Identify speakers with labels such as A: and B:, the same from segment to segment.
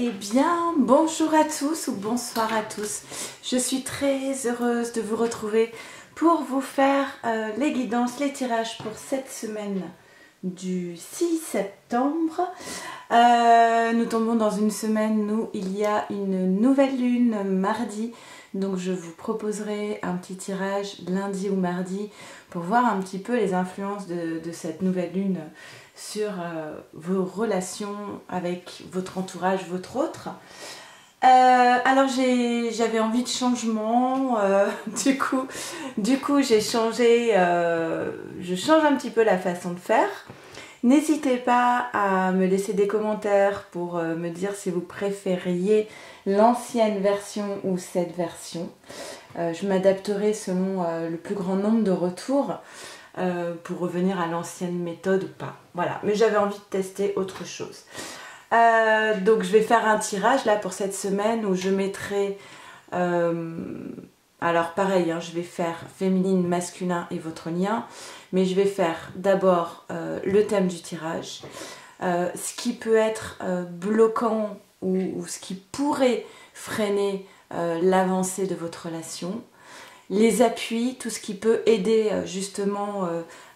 A: Eh bien, bonjour à tous ou bonsoir à tous. Je suis très heureuse de vous retrouver pour vous faire les guidances, les tirages pour cette semaine du 6 septembre. Nous tombons dans une semaine où il y a une nouvelle lune mardi. Donc je vous proposerai un petit tirage lundi ou mardi pour voir un petit peu les influences de cette nouvelle lune sur vos relations avec votre entourage, votre autre. Alors j'avais envie de changement, du coup j'ai changé, je change un petit peu la façon de faire. N'hésitez pas à me laisser des commentaires pour me dire si vous préfériez l'ancienne version ou cette version. Je m'adapterai selon le plus grand nombre de retours pour revenir à l'ancienne méthode ou pas. Voilà, mais j'avais envie de tester autre chose. Donc je vais faire un tirage là pour cette semaine où je mettrai... alors pareil, hein, je vais faire féminine, masculin et votre lien. Mais je vais faire d'abord le thème du tirage. Ce qui peut être bloquant ou ce qui pourrait freiner l'avancée de votre relation. Les appuis, tout ce qui peut aider justement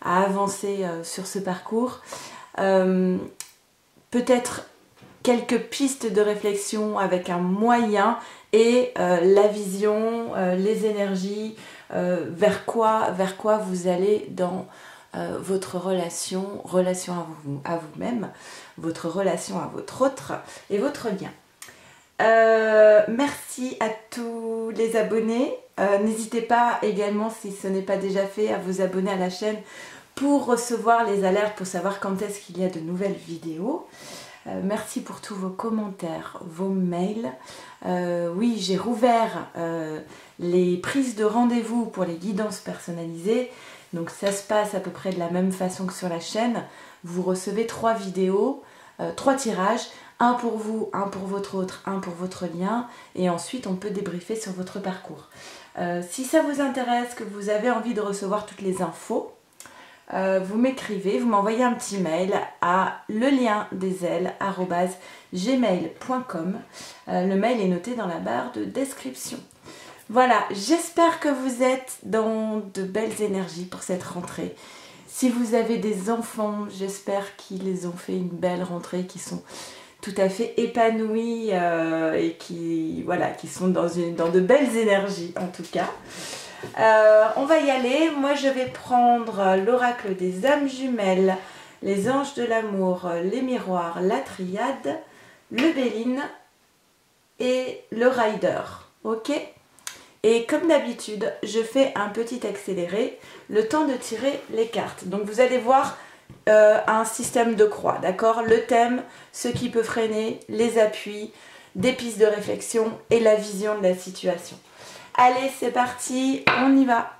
A: à avancer sur ce parcours. Peut-être quelques pistes de réflexion avec un moyen et la vision, les énergies, vers quoi vous allez dans votre relation à vous-même, votre relation à votre autre et votre lien. Merci à tous les abonnés. N'hésitez pas également, si ce n'est pas déjà fait, à vous abonner à la chaîne pour recevoir les alertes, pour savoir quand est-ce qu'il y a de nouvelles vidéos. Merci pour tous vos commentaires, vos mails. Oui, j'ai rouvert les prises de rendez-vous pour les guidances personnalisées. Donc ça se passe à peu près de la même façon que sur la chaîne. Vous recevez 3 vidéos, 3 tirages. Un pour vous, un pour votre autre, un pour votre lien. Et ensuite, on peut débriefer sur votre parcours. Si ça vous intéresse, que vous avez envie de recevoir toutes les infos, vous m'écrivez, vous m'envoyez un petit mail à leliendesailes@gmail.com. Le mail est noté dans la barre de description. Voilà, j'espère que vous êtes dans de belles énergies pour cette rentrée. Si vous avez des enfants, j'espère qu'ils ont fait une belle rentrée, qu'ils sont tout à fait épanouis et qui sont dans de belles énergies en tout cas. On va y aller. Moi je vais prendre l'oracle des âmes jumelles, les anges de l'amour, les miroirs, la triade, le Béline et le rider. Ok? Et comme d'habitude, je fais un petit accéléré, le temps de tirer les cartes. Donc vous allez voir un système de croix, d'accord? Le thème, ce qui peut freiner, les appuis, des pistes de réflexion et la vision de la situation. Allez, c'est parti, on y va.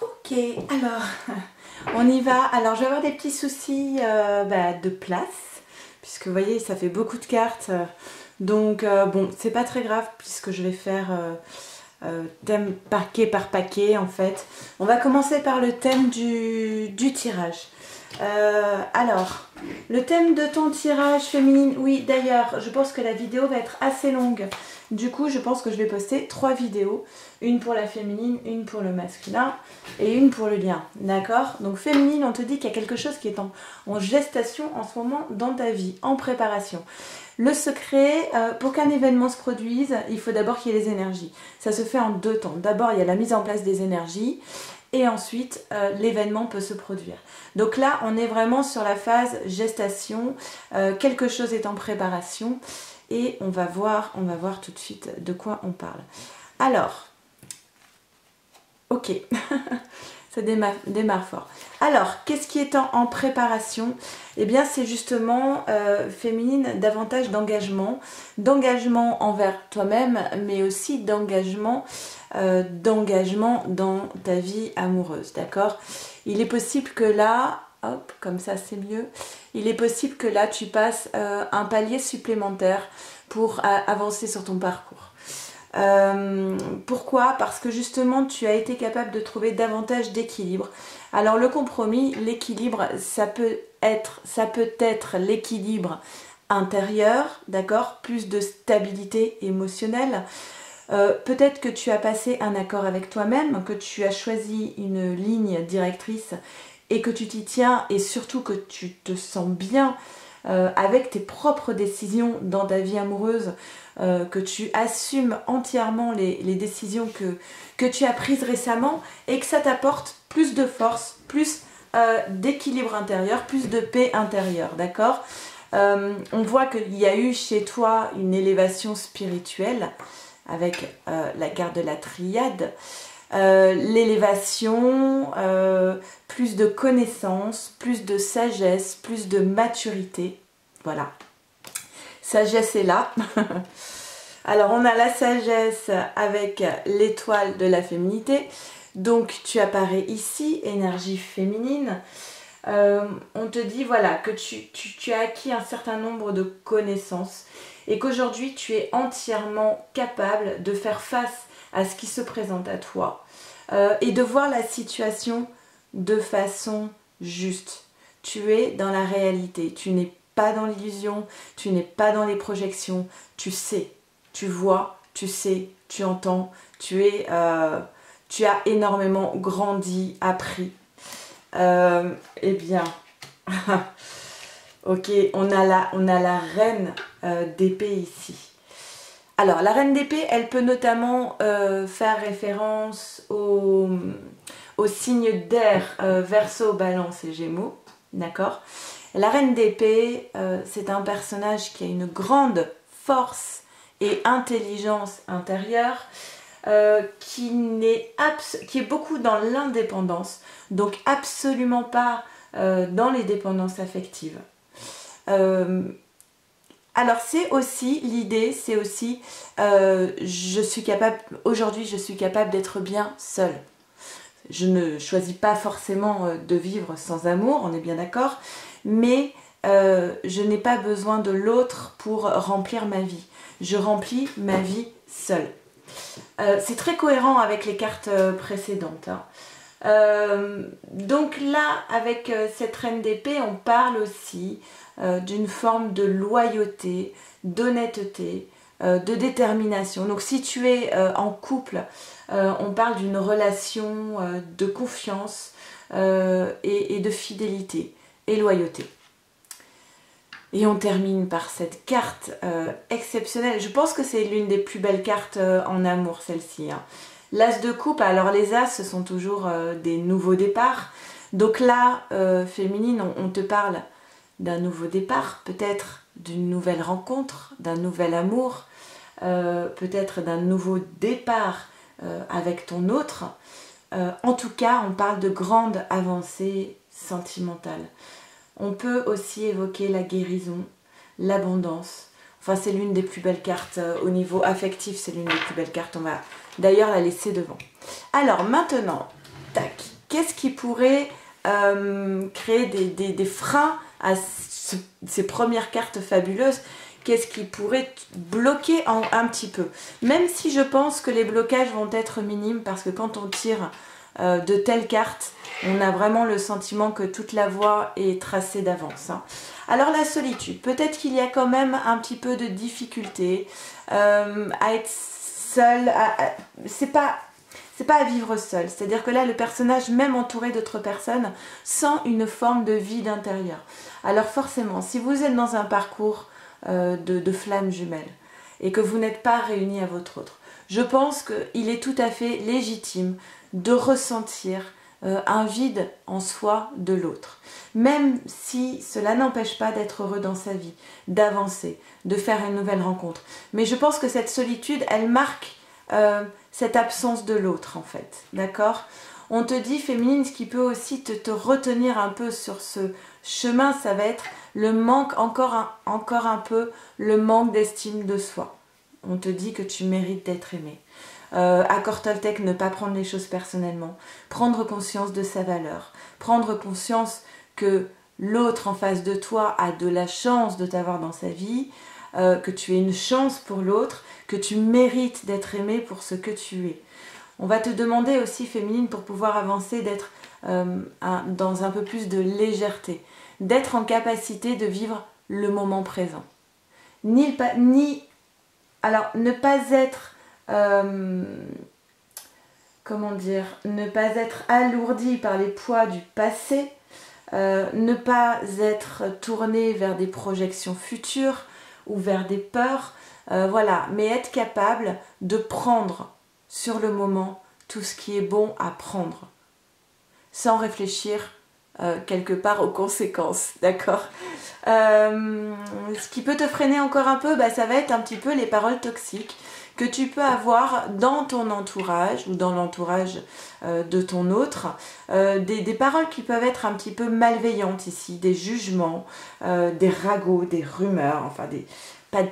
A: Ok, alors, on y va. Alors, je vais avoir des petits soucis de place, puisque vous voyez, ça fait beaucoup de cartes. Donc, bon, c'est pas très grave, puisque je vais faire thème paquet par paquet, en fait. On va commencer par le thème du tirage. Alors, le thème de ton tirage féminine, oui, d'ailleurs, je pense que la vidéo va être assez longue. Du coup, je pense que je vais poster 3 vidéos. Une pour la féminine, une pour le masculin et une pour le lien. D'accord? Donc féminine, on te dit qu'il y a quelque chose qui est en gestation en ce moment dans ta vie, en préparation. Le secret, pour qu'un événement se produise, il faut d'abord qu'il y ait les énergies. Ça se fait en 2 temps. D'abord, il y a la mise en place des énergies. Et ensuite, l'événement peut se produire. Donc là, on est vraiment sur la phase gestation. Quelque chose est en préparation. Et on va voir tout de suite de quoi on parle. Alors, ok, ça démarre fort. Alors, qu'est-ce qui est en préparation? Eh bien, c'est justement, féminine, davantage d'engagement. D'engagement envers toi-même, mais aussi d'engagement dans ta vie amoureuse, d'accord? Il est possible que là, hop, comme ça c'est mieux, il est possible que là tu passes un palier supplémentaire pour avancer sur ton parcours. Pourquoi? Parce que justement tu as été capable de trouver davantage d'équilibre. Alors le compromis, l'équilibre, ça peut être l'équilibre intérieur, d'accord? Plus de stabilité émotionnelle. Peut-être que tu as passé un accord avec toi-même, que tu as choisi une ligne directrice et que tu t'y tiens et surtout que tu te sens bien avec tes propres décisions dans ta vie amoureuse, que tu assumes entièrement les décisions que tu as prises récemment et que ça t'apporte plus de force, plus d'équilibre intérieur, plus de paix intérieure, d'accord? On voit qu'il y a eu chez toi une élévation spirituelle avec la carte de la triade, l'élévation, plus de connaissances, plus de sagesse, plus de maturité, voilà. Sagesse est là. Alors on a la sagesse avec l'étoile de la féminité, donc tu apparais ici, énergie féminine. On te dit voilà que tu as acquis un certain nombre de connaissances et qu'aujourd'hui tu es entièrement capable de faire face à ce qui se présente à toi et de voir la situation de façon juste. Tu es dans la réalité, tu n'es pas dans l'illusion, tu n'es pas dans les projections, tu sais, tu vois, tu sais, tu entends, tu as énormément grandi, appris. Eh bien, ok, on a la reine d'épée ici. Alors, la reine d'épée, elle peut notamment faire référence au signe d'air, Verseau, Balance et Gémeaux, d'accord? La reine d'épée, c'est un personnage qui a une grande force et intelligence intérieure, qui est beaucoup dans l'indépendance, donc absolument pas dans les dépendances affectives. Alors c'est aussi, l'idée c'est aussi, aujourd'hui je suis capable d'être bien seule. Je ne choisis pas forcément de vivre sans amour, on est bien d'accord, mais je n'ai pas besoin de l'autre pour remplir ma vie. Je remplis ma vie seule. C'est très cohérent avec les cartes précédentes. Hein. Donc là, avec cette reine d'épée, on parle aussi d'une forme de loyauté, d'honnêteté, de détermination. Donc si tu es en couple, on parle d'une relation de confiance et de fidélité et loyauté. Et on termine par cette carte exceptionnelle. Je pense que c'est l'une des plus belles cartes en amour, celle-ci. Hein. L'as de coupe, alors les as, ce sont toujours des nouveaux départs. Donc là, féminine, on te parle d'un nouveau départ, peut-être d'une nouvelle rencontre, d'un nouvel amour, peut-être d'un nouveau départ avec ton autre. En tout cas, on parle de grandes avancées sentimentales. On peut aussi évoquer la guérison, l'abondance. Enfin, c'est l'une des plus belles cartes au niveau affectif, c'est l'une des plus belles cartes. On va d'ailleurs la laisser devant. Alors maintenant, tac, qu'est-ce qui pourrait créer des freins à ces premières cartes fabuleuses? Qu'est-ce qui pourrait bloquer un petit peu? Même si je pense que les blocages vont être minimes, parce que quand on tire de telles cartes, on a vraiment le sentiment que toute la voie est tracée d'avance. Hein. Alors la solitude, peut-être qu'il y a quand même un petit peu de difficulté à être seul, c'est pas à vivre seul, c'est-à-dire que là le personnage, même entouré d'autres personnes, sent une forme de vide intérieur. Alors forcément, si vous êtes dans un parcours de flammes jumelles et que vous n'êtes pas réunis à votre autre, je pense qu'il est tout à fait légitime de ressentir un vide en soi de l'autre. Même si cela n'empêche pas d'être heureux dans sa vie, d'avancer, de faire une nouvelle rencontre. Mais je pense que cette solitude, elle marque cette absence de l'autre en fait. D'accord ? On te dit, féminine, ce qui peut aussi te retenir un peu sur ce chemin, ça va être le manque, encore un peu, le manque d'estime de soi. On te dit que tu mérites d'être aimé. Accord Toltec, ne pas prendre les choses personnellement, prendre conscience de sa valeur, prendre conscience que l'autre en face de toi a de la chance de t'avoir dans sa vie, que tu es une chance pour l'autre, que tu mérites d'être aimé pour ce que tu es. On va te demander aussi, féminine, pour pouvoir avancer, d'être dans un peu plus de légèreté, d'être en capacité de vivre le moment présent. Alors, ne pas être, comment dire, ne pas être alourdi par les poids du passé, ne pas être tourné vers des projections futures ou vers des peurs, voilà, mais être capable de prendre sur le moment tout ce qui est bon à prendre, sans réfléchir quelque part aux conséquences, d'accord. Ce qui peut te freiner encore un peu, ça va être un petit peu les paroles toxiques que tu peux avoir dans ton entourage ou dans l'entourage de ton autre, des paroles qui peuvent être un petit peu malveillantes ici, des jugements, des ragots, des rumeurs, enfin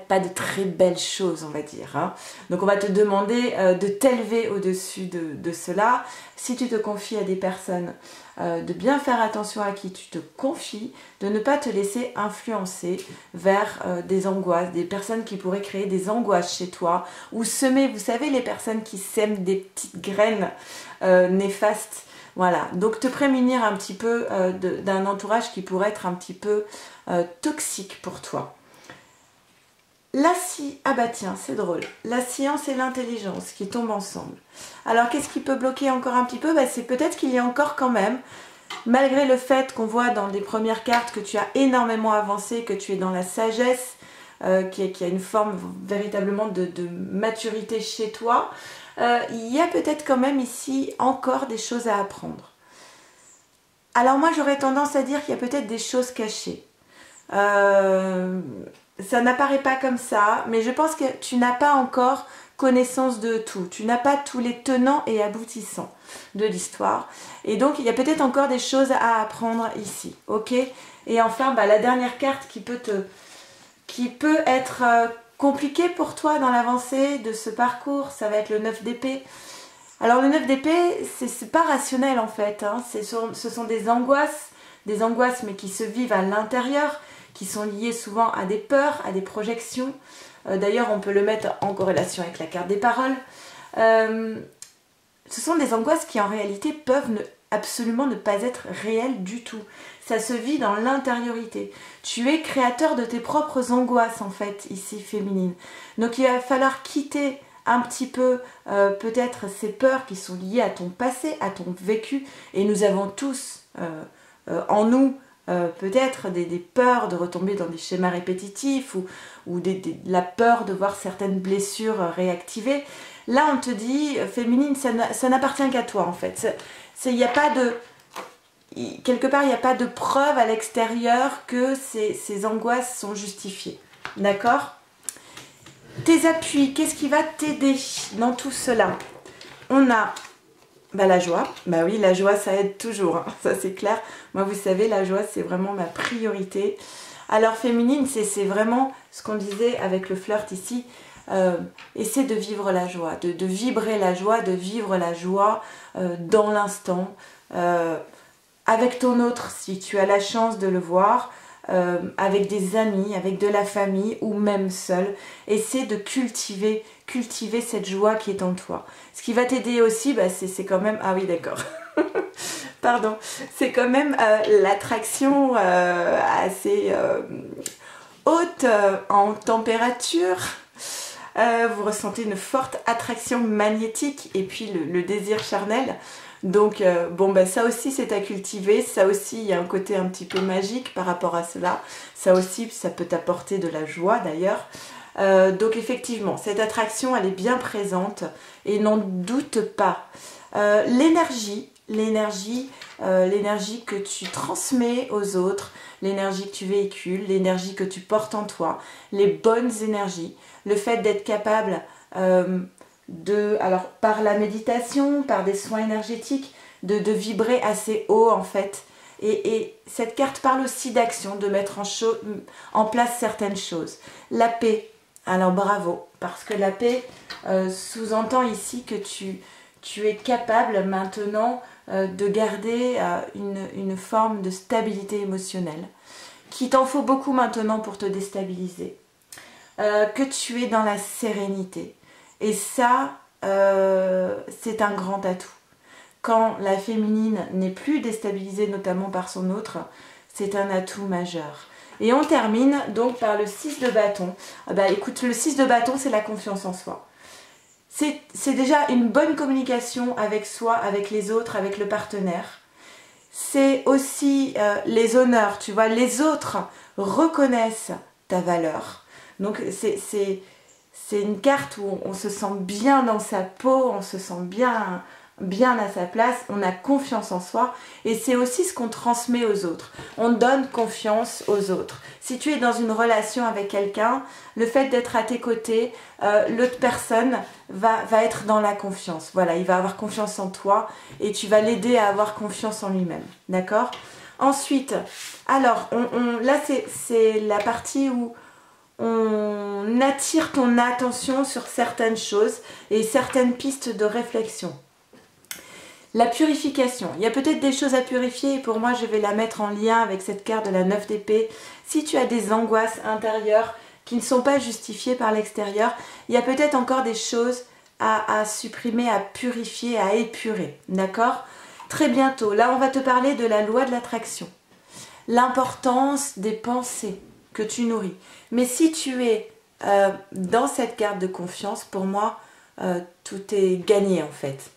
A: pas de très belles choses, on va dire. Hein. Donc on va te demander de t'élever au-dessus de cela. Si tu te confies à des personnes, de bien faire attention à qui tu te confies, de ne pas te laisser influencer vers des angoisses, des personnes qui pourraient créer des angoisses chez toi, ou semer, vous savez, les personnes qui sèment des petites graines néfastes. Voilà, donc te prémunir un petit peu d'un entourage qui pourrait être un petit peu toxique pour toi. Ah bah tiens, c'est drôle. La science et l'intelligence qui tombent ensemble. Alors qu'est-ce qui peut bloquer encore un petit peu? C'est peut-être qu'il y a encore quand même, malgré le fait qu'on voit dans les premières cartes que tu as énormément avancé, que tu es dans la sagesse, qui a une forme véritablement de maturité chez toi, il y a peut-être quand même ici encore des choses à apprendre. Alors moi j'aurais tendance à dire qu'il y a peut-être des choses cachées. Ça n'apparaît pas comme ça, mais je pense que tu n'as pas encore connaissance de tout. Tu n'as pas tous les tenants et aboutissants de l'histoire. Et donc, il y a peut-être encore des choses à apprendre ici. Ok. Et enfin, la dernière carte qui peut être compliquée pour toi dans l'avancée de ce parcours, ça va être le 9 d'épée. Alors, le 9 d'épée, c'est pas rationnel en fait. Hein. Ce sont des angoisses mais qui se vivent à l'intérieur, qui sont liées souvent à des peurs, à des projections. D'ailleurs, on peut le mettre en corrélation avec la carte des paroles. Ce sont des angoisses qui en réalité peuvent absolument ne pas être réelles du tout. Ça se vit dans l'intériorité. Tu es créateur de tes propres angoisses en fait, ici féminine. Donc il va falloir quitter un petit peu peut-être ces peurs qui sont liées à ton passé, à ton vécu. Et nous avons tous en nous peut-être des peurs de retomber dans des schémas répétitifs ou la peur de voir certaines blessures réactivées. Là, on te dit, féminine, ça n'appartient qu'à toi, en fait. Quelque part, il n'y a pas de preuve à l'extérieur que ces angoisses sont justifiées. D'accord? Tes appuis, qu'est-ce qui va t'aider dans tout cela? On a la joie. Bah oui, la joie, ça aide toujours, hein. Ça c'est clair. Moi, vous savez, la joie, c'est vraiment ma priorité. Alors, féminine, c'est vraiment ce qu'on disait avec le flirt ici. Essaie de vivre la joie, de vibrer la joie, de vivre la joie dans l'instant, avec ton autre, si tu as la chance de le voir, avec des amis, avec de la famille ou même seul. Essaie de cultiver cette joie qui est en toi. Ce qui va t'aider aussi, c'est quand même... Ah oui, d'accord. Pardon. C'est quand même l'attraction assez haute en température. Vous ressentez une forte attraction magnétique et puis le désir charnel. Donc ça aussi c'est à cultiver, ça aussi il y a un côté un petit peu magique par rapport à cela, ça aussi ça peut t'apporter de la joie d'ailleurs. Donc effectivement cette attraction elle est bien présente et n'en doute pas. L'énergie que tu transmets aux autres, l'énergie que tu véhicules, l'énergie que tu portes en toi, les bonnes énergies, le fait d'être capable alors par la méditation, par des soins énergétiques, de vibrer assez haut en fait. Et cette carte parle aussi d'action, de mettre en place certaines choses. La paix, alors bravo, parce que la paix sous-entend ici que tu es capable maintenant de garder une forme de stabilité émotionnelle, qu'il t'en faut beaucoup maintenant pour te déstabiliser. que tu es dans la sérénité. Et ça, c'est un grand atout. Quand la féminine n'est plus déstabilisée, notamment par son autre, c'est un atout majeur. Et on termine donc par le 6 de bâton. Bah, écoute, le 6 de bâton, c'est la confiance en soi. C'est déjà une bonne communication avec soi, avec les autres, avec le partenaire. C'est aussi les honneurs, tu vois, les autres reconnaissent ta valeur. Donc c'est une carte où on se sent bien dans sa peau, on se sent bien à sa place, on a confiance en soi et c'est aussi ce qu'on transmet aux autres. On donne confiance aux autres. Si tu es dans une relation avec quelqu'un, le fait d'être à tes côtés, l'autre personne va être dans la confiance. Voilà, il va avoir confiance en toi et tu vas l'aider à avoir confiance en lui-même. D'accord ? Ensuite, alors, là c'est la partie où on attire ton attention sur certaines choses et certaines pistes de réflexion. La purification. Il y a peut-être des choses à purifier et pour moi, je vais la mettre en lien avec cette carte de la 9 d'épée. Si tu as des angoisses intérieures qui ne sont pas justifiées par l'extérieur, il y a peut-être encore des choses à supprimer, à purifier, à épurer. D'accord ? Très bientôt. Là, on va te parler de la loi de l'attraction. L'importance des pensées que tu nourris. Mais si tu es dans cette carte de confiance, pour moi, tout est gagné en fait.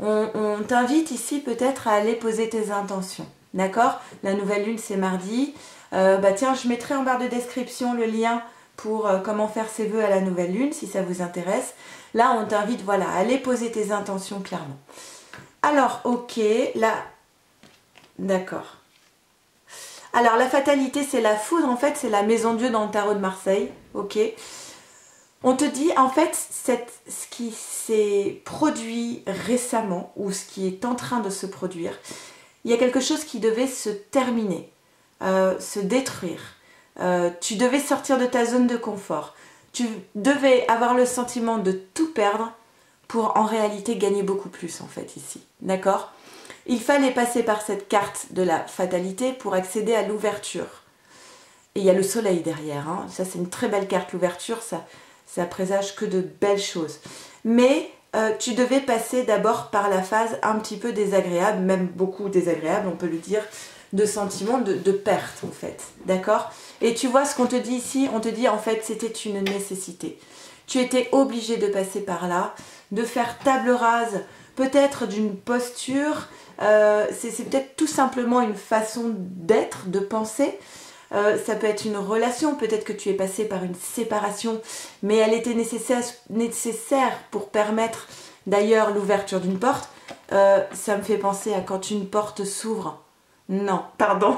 A: On t'invite ici peut-être à aller poser tes intentions. D'accord ? La nouvelle lune, c'est mardi. Tiens, je mettrai en barre de description le lien pour comment faire ses vœux à la nouvelle lune, si ça vous intéresse. Là, on t'invite, voilà, à aller poser tes intentions clairement. Alors, ok, là, d'accord. Alors, la fatalité, c'est la foudre, en fait, c'est la maison Dieu dans le tarot de Marseille, ok. On te dit, en fait, ce qui s'est produit récemment, ou ce qui est en train de se produire, il y a quelque chose qui devait se terminer, se détruire. Tu devais sortir de ta zone de confort. Tu devais avoir le sentiment de tout perdre pour en réalité gagner beaucoup plus, en fait, ici. D'accord ? Il fallait passer par cette carte de la fatalité pour accéder à l'ouverture. Et il y a le soleil derrière. Hein. Ça, c'est une très belle carte, l'ouverture. Ça présage que de belles choses. Mais tu devais passer d'abord par la phase un petit peu désagréable, même beaucoup désagréable, on peut le dire, de sentiment de perte, en fait. D'accord ? Et tu vois ce qu'on te dit ici, on te dit en fait c'était une nécessité. Tu étais obligé de passer par là, de faire table rase, peut-être d'une posture, c'est peut-être tout simplement une façon d'être, de penser. Ça peut être une relation, peut-être que tu es passé par une séparation, mais elle était nécessaire pour permettre d'ailleurs l'ouverture d'une porte. Ça me fait penser à quand une porte s'ouvre. Non, pardon.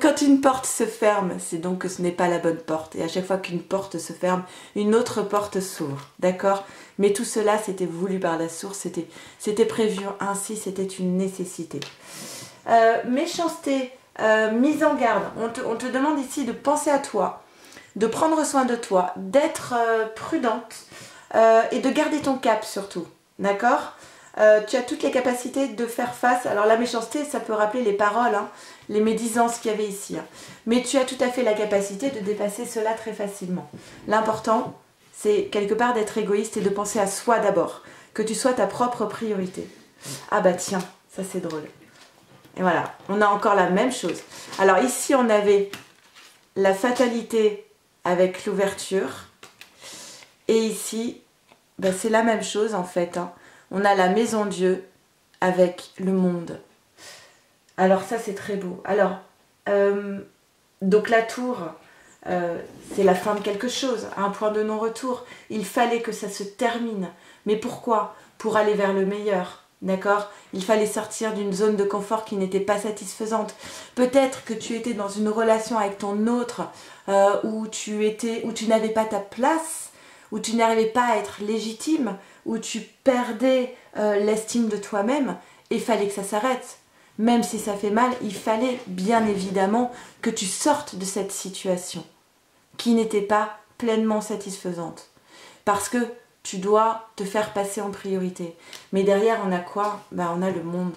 A: Quand une porte se ferme, c'est donc que ce n'est pas la bonne porte. Et à chaque fois qu'une porte se ferme, une autre porte s'ouvre. D'accord ? Mais tout cela, c'était voulu par la source, c'était prévu ainsi, c'était une nécessité. Méchanceté, mise en garde. On te demande ici de penser à toi, de prendre soin de toi, d'être prudente et de garder ton cap surtout. D'accord ? Tu as toutes les capacités de faire face. Alors la méchanceté, ça peut rappeler les paroles, hein, les médisances qu'il y avait ici. Hein. Mais tu as tout à fait la capacité de dépasser cela très facilement. L'important, c'est quelque part d'être égoïste et de penser à soi d'abord. Que tu sois ta propre priorité. Ah bah tiens, ça c'est drôle. Et voilà, on a encore la même chose. Alors ici, on avait la fatalité avec l'ouverture. Et ici, bah, c'est la même chose en fait. Hein. On a la maison Dieu avec le monde. Alors ça, c'est très beau. Alors, donc la tour, c'est la fin de quelque chose, un point de non-retour. Il fallait que ça se termine. Mais pourquoi ? Pour aller vers le meilleur. D'accord ? Il fallait sortir d'une zone de confort qui n'était pas satisfaisante. Peut-être que tu étais dans une relation avec ton autre où tu n'avais pas ta place, où tu n'arrivais pas à être légitime, où tu perdais l'estime de toi-même, et il fallait que ça s'arrête. Même si ça fait mal, il fallait bien évidemment que tu sortes de cette situation qui n'était pas pleinement satisfaisante. Parce que tu dois te faire passer en priorité. Mais derrière, on a quoi ? Ben, on a le monde.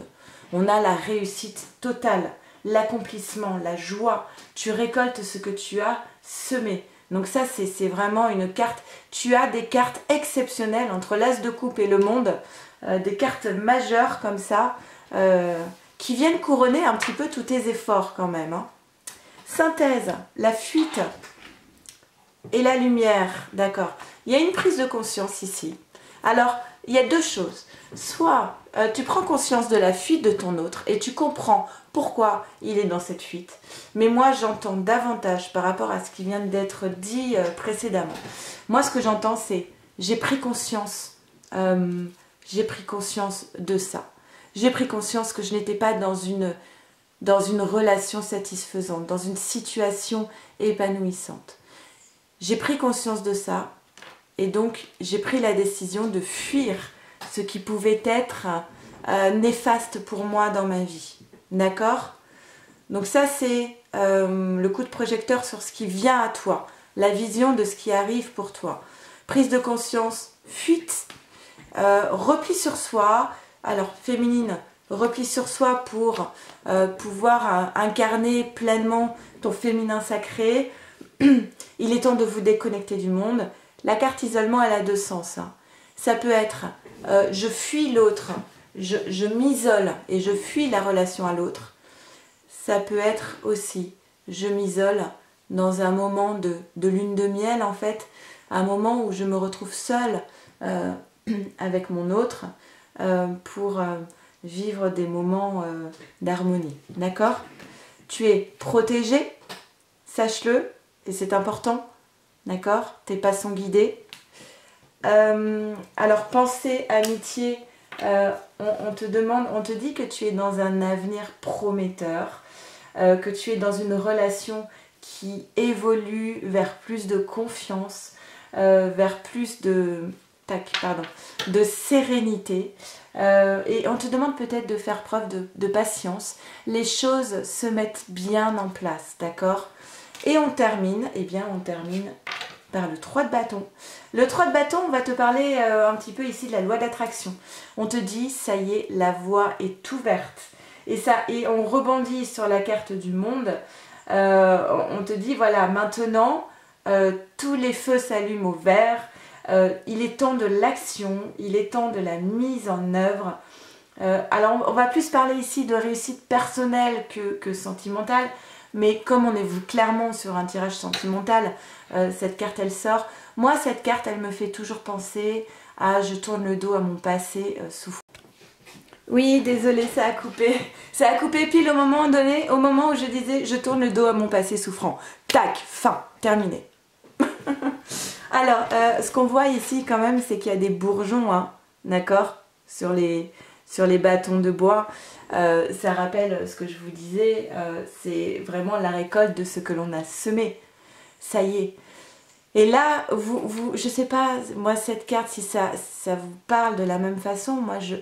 A: On a la réussite totale, l'accomplissement, la joie. Tu récoltes ce que tu as semé. Donc ça, c'est vraiment une carte. Tu as des cartes exceptionnelles entre l'As de coupe et le monde, des cartes majeures comme ça, qui viennent couronner un petit peu tous tes efforts quand même. Hein. Synthèse, la fuite et la lumière, d'accord. Il y a une prise de conscience ici. Alors, il y a deux choses. Soit tu prends conscience de la fuite de ton autre et tu comprends pourquoi il est dans cette fuite. Mais moi, j'entends davantage par rapport à ce qui vient d'être dit précédemment. Moi, ce que j'entends, c'est j'ai pris conscience de ça. J'ai pris conscience que je n'étais pas dans une relation satisfaisante, dans une situation épanouissante. J'ai pris conscience de ça et donc j'ai pris la décision de fuir ce qui pouvait être néfaste pour moi dans ma vie. D'accord? Donc ça, c'est le coup de projecteur sur ce qui vient à toi, la vision de ce qui arrive pour toi. Prise de conscience, fuite, repli sur soi. Alors, féminine, repli sur soi pour pouvoir incarner pleinement ton féminin sacré. Il est temps de vous déconnecter du monde. La carte isolement, elle a deux sens. Hein. Ça peut être je fuis l'autre, je m'isole et je fuis la relation à l'autre. Ça peut être aussi je m'isole dans un moment de lune de miel en fait, un moment où je me retrouve seule avec mon autre pour vivre des moments d'harmonie. D'accord? Tu es protégé, sache-le, et c'est important. D'accord? Tes pas sont guidés. Alors, pensée, amitié, on te dit que tu es dans un avenir prometteur, que tu es dans une relation qui évolue vers plus de confiance, vers plus de sérénité. Et on te demande peut-être de faire preuve de patience. Les choses se mettent bien en place, d'accord? Et on termine par le 3 de bâton. Le 3 de bâton, on va te parler un petit peu ici de la loi d'attraction. On te dit, ça y est, la voie est ouverte. Et on rebondit sur la carte du monde. On te dit, voilà, maintenant, tous les feux s'allument au vert. Il est temps de l'action, il est temps de la mise en œuvre. Alors, on va plus parler ici de réussite personnelle que sentimentale. Mais comme on est clairement sur un tirage sentimental, cette carte elle sort. Moi cette carte elle me fait toujours penser à je tourne le dos à mon passé souffrant. Oui, désolée, ça a coupé. Ça a coupé pile au moment donné, au moment où je disais je tourne le dos à mon passé souffrant. Tac, fin, terminé. Alors, ce qu'on voit ici quand même, c'est qu'il y a des bourgeons, hein, d'accord, sur les bâtons de bois. Ça rappelle ce que je vous disais, c'est vraiment la récolte de ce que l'on a semé. Ça y est. Et là, je sais pas, moi cette carte, si ça vous parle de la même façon, moi je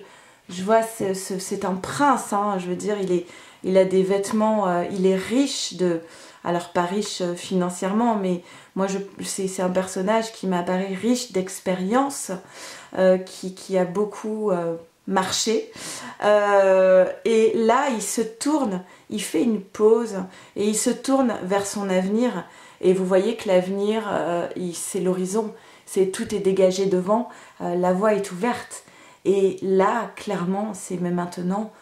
A: vois, c'est un prince, hein, je veux dire, il a des vêtements, il est riche alors pas riche financièrement, mais moi c'est un personnage qui m'apparaît riche d'expérience, qui a beaucoup marché, et là il se tourne, il fait une pause et il se tourne vers son avenir, et vous voyez que l'avenir c'est l'horizon, tout est dégagé devant, la voie est ouverte, et là clairement c'est même maintenant,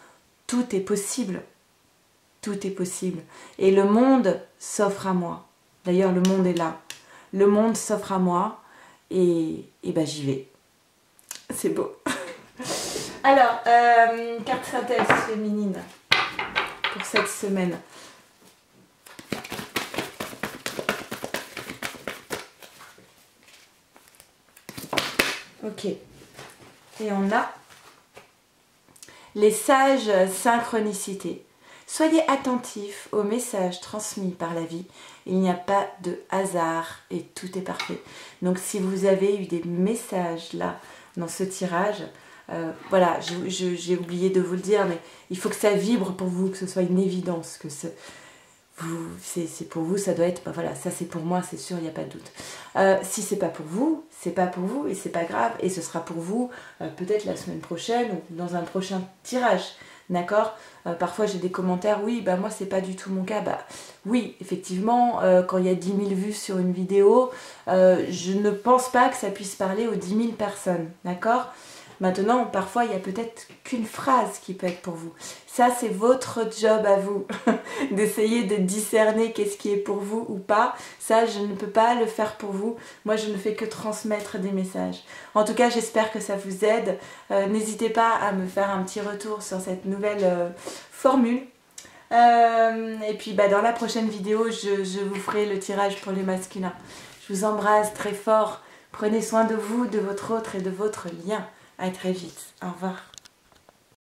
A: tout est possible. Tout est possible. Et le monde s'offre à moi. D'ailleurs, le monde est là. Le monde s'offre à moi. Et ben, j'y vais. C'est beau. Alors, carte synthèse féminine pour cette semaine. Ok. Et on a les sages synchronicités. Soyez attentifs aux messages transmis par la vie. Il n'y a pas de hasard et tout est parfait. Donc si vous avez eu des messages là dans ce tirage, voilà, j'ai oublié de vous le dire, mais il faut que ça vibre pour vous, que ce soit une évidence, que c'est pour vous, ça doit être, ben voilà, ça c'est pour moi, c'est sûr, il n'y a pas de doute. Si c'est pas pour vous, c'est pas pour vous et c'est pas grave, et ce sera pour vous peut-être la semaine prochaine ou dans un prochain tirage. d'accord? Parfois j'ai des commentaires, oui, bah moi c'est pas du tout mon cas. Bah oui, effectivement, quand il y a 10 000 vues sur une vidéo, je ne pense pas que ça puisse parler aux 10 000 personnes, d'accord? Maintenant, parfois, il y a peut-être qu'une phrase qui peut être pour vous. Ça, c'est votre job à vous, d'essayer de discerner qu'est-ce qui est pour vous ou pas. Ça, je ne peux pas le faire pour vous. Moi, je ne fais que transmettre des messages. En tout cas, j'espère que ça vous aide. N'hésitez pas à me faire un petit retour sur cette nouvelle formule. Et puis, dans la prochaine vidéo, je vous ferai le tirage pour les masculins. Je vous embrasse très fort. Prenez soin de vous, de votre autre et de votre lien. À très vite. Au revoir.